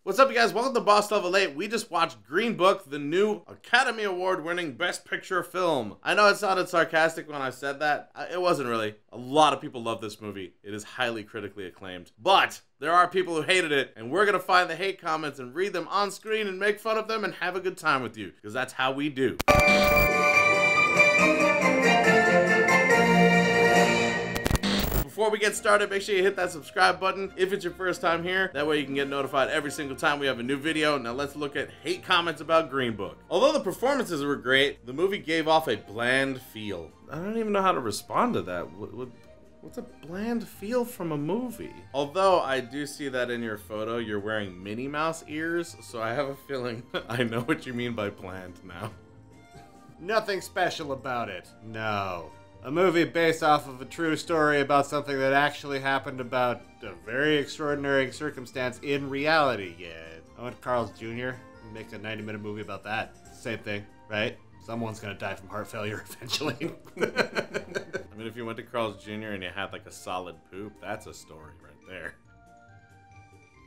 What's up, you guys? Welcome to Boss Level 8. We just watched Green Book, the new Academy Award-winning Best Picture film. I know it sounded sarcastic when I said that. It wasn't really. A lot of people love this movie. It is highly critically acclaimed. But there are people who hated it, and we're gonna find the hate comments and read them on screen and make fun of them and have a good time with you, because that's how we do. Before we get started, make sure you hit that subscribe button if it's your first time here. That way you can get notified every single time we have a new video. Now let's look at hate comments about Green Book. Although the performances were great, the movie gave off a bland feel. I don't even know how to respond to that. What's a bland feel from a movie? Although I do see that in your photo, you're wearing Minnie Mouse ears, so I have a feeling I know what you mean by bland now. Nothing special about it. No. A movie based off of a true story about something that actually happened about a very extraordinary circumstance in reality. Yeah. I went to Carl's Jr. Make a 90-minute movie about that. Same thing, right? Someone's gonna die from heart failure eventually. I mean, if you went to Carl's Jr. and you had like a solid poop, that's a story right there.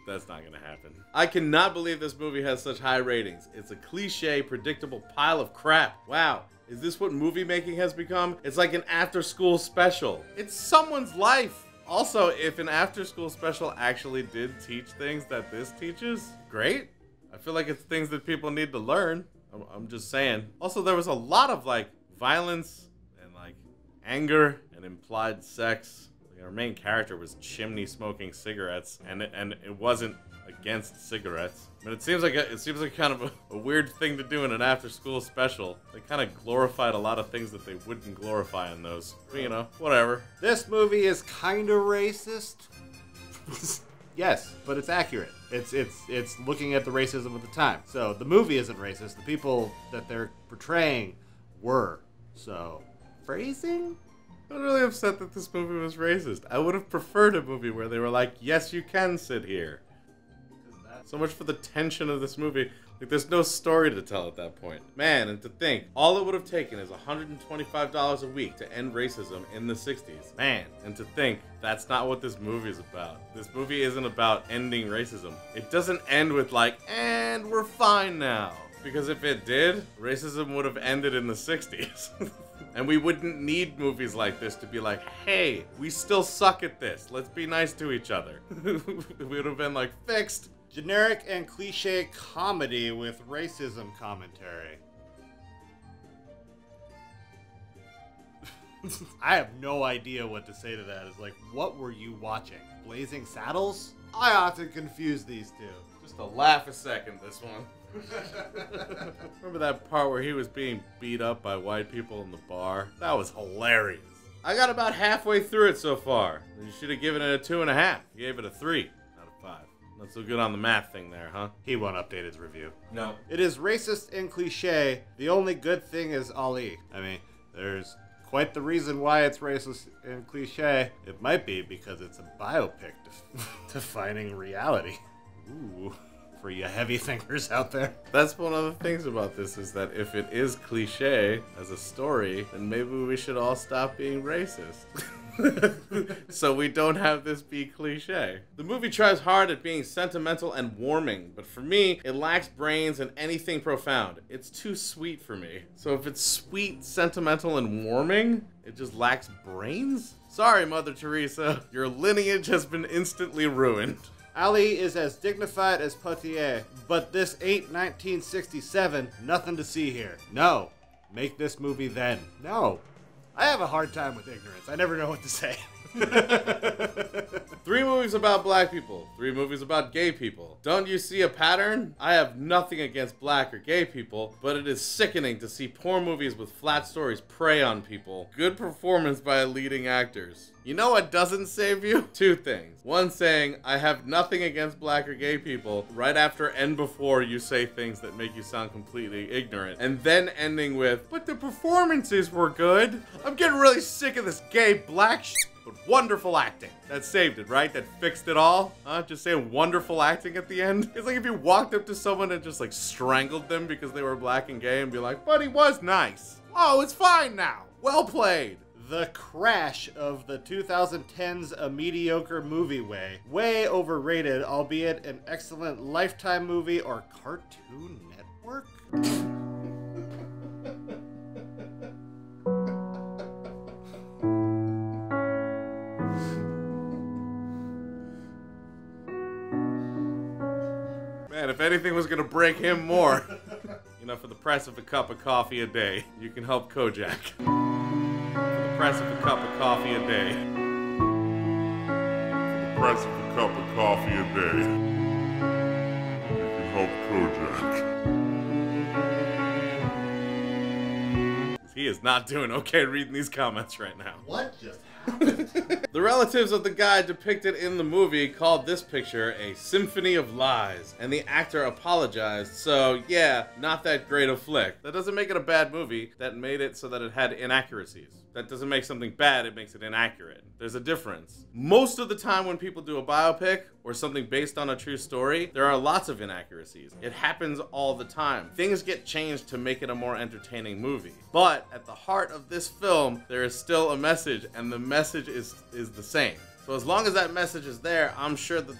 That's not gonna happen. I cannot believe this movie has such high ratings. It's a cliche, predictable pile of crap. Wow. Is this what movie making has become? It's like an after-school special. It's someone's life. Also, if an after-school special actually did teach things that this teaches, great. I feel like it's things that people need to learn. I'm just saying. Also, there was a lot of like violence and like anger and implied sex. Like, our main character was chimney smoking cigarettes, and it wasn't against cigarettes. I mean, it seems like kind of a weird thing to do in an after-school special. They kind of glorified a lot of things that they wouldn't glorify in those. But, you know, whatever. This movie is kind of racist. Yes, but it's accurate. It's looking at the racism of the time. So the movie isn't racist. The people that they're portraying were. So, phrasing? I'm really upset that this movie was racist. I would have preferred a movie where they were like, yes, you can sit here. So much for the tension of this movie. Like, there's no story to tell at that point. Man, and to think, all it would have taken is $125 a week to end racism in the 60s. Man, and to think, that's not what this movie is about. This movie isn't about ending racism. It doesn't end with like, and we're fine now. Because if it did, racism would have ended in the 60s. And we wouldn't need movies like this to be like, hey, we still suck at this. Let's be nice to each other. We would have been like, fixed. Generic and cliche comedy with racism commentary. I have no idea what to say to that. It's like, what were you watching? Blazing Saddles? I often confuse these two. Just a laugh a second, this one. Remember that part where he was being beat up by white people in the bar? That was hilarious. I got about halfway through it so far. You should have given it a 2.5. You gave it a 3 out of 5. Not so good on the math thing there, huh? He won't update his review. No. It is racist and cliche. The only good thing is Ali. I mean, there's quite the reason why it's racist and cliche. It might be because it's a biopic defining reality. Ooh. For you heavy thinkers out there. That's one of the things about this, is that if it is cliche as a story, then maybe we should all stop being racist. So we don't have this be cliche. The movie tries hard at being sentimental and warming, but for me, it lacks brains and anything profound. It's too sweet for me. So if it's sweet, sentimental, and warming, it just lacks brains? Sorry, Mother Teresa. Your lineage has been instantly ruined. Ali is as dignified as Poitiers, but this ain't 1967. Nothing to see here. No. Make this movie then. No. I have a hard time with ignorance. I never know what to say. 3 movies about black people, 3 movies about gay people. Don't you see a pattern? I have nothing against black or gay people, but it is sickening to see poor movies with flat stories prey on people. Good performance by leading actors. You know what doesn't save you? 2 things. One, saying, I have nothing against black or gay people, right after and before you say things that make you sound completely ignorant. And then ending with, but the performances were good. I'm getting really sick of this gay black shit. But wonderful acting. That saved it, right? That fixed it all? Huh? Just saying wonderful acting at the end? It's like if you walked up to someone and just like strangled them because they were black and gay and be like, but he was nice. Oh, it's fine now. Well played. the crash of the 2010s a mediocre movie way. Way overrated, albeit an excellent Lifetime movie or Cartoon Network? Man, if anything was gonna break him more, you know, for the price of a cup of coffee a day, you can help Kojak. For the price of a cup of coffee a day. For the price of a cup of coffee a day, you can help Kojak. He is not doing okay reading these comments right now. What just happened? The relatives of the guy depicted in the movie called this picture a symphony of lies, and the actor apologized, so yeah, not that great a flick. That doesn't make it a bad movie, that made it so that it had inaccuracies. That doesn't make something bad, it makes it inaccurate. There's a difference. Most of the time when people do a biopic or something based on a true story, there are lots of inaccuracies. It happens all the time. Things get changed to make it a more entertaining movie. But at the heart of this film, there is still a message, and the message is the same. So as long as that message is there, I'm sure that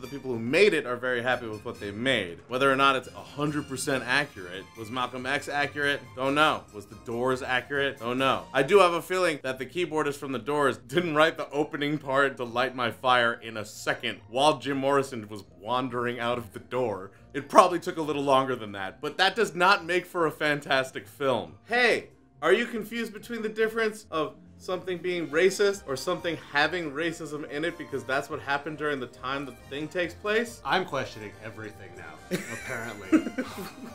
the people who made it are very happy with what they made. Whether or not it's 100% accurate. Was Malcolm X accurate? Don't know. Was The Doors accurate? Don't know. I do have a feeling that the keyboardist from The Doors didn't write the opening part to Light My Fire in a second while Jim Morrison was wandering out of the door. It probably took a little longer than that, but that does not make for a fantastic film. Hey, are you confused between the difference of something being racist or something having racism in it because that's what happened during the time that the thing takes place? I'm questioning everything now, apparently.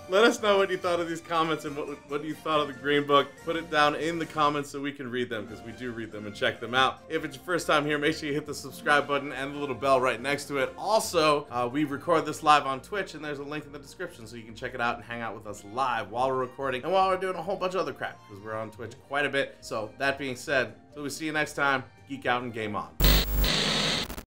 Let us know what you thought of these comments and what you thought of the Green Book. Put it down in the comments so we can read them, because we do read them and check them out. If it's your first time here, make sure you hit the subscribe button and the little bell right next to it. Also, we record this live on Twitch, and there's a link in the description so you can check it out and hang out with us live while we're recording and while we're doing a whole bunch of other crap, because we're on Twitch quite a bit. So that being said, till we see you next time, geek out and game on.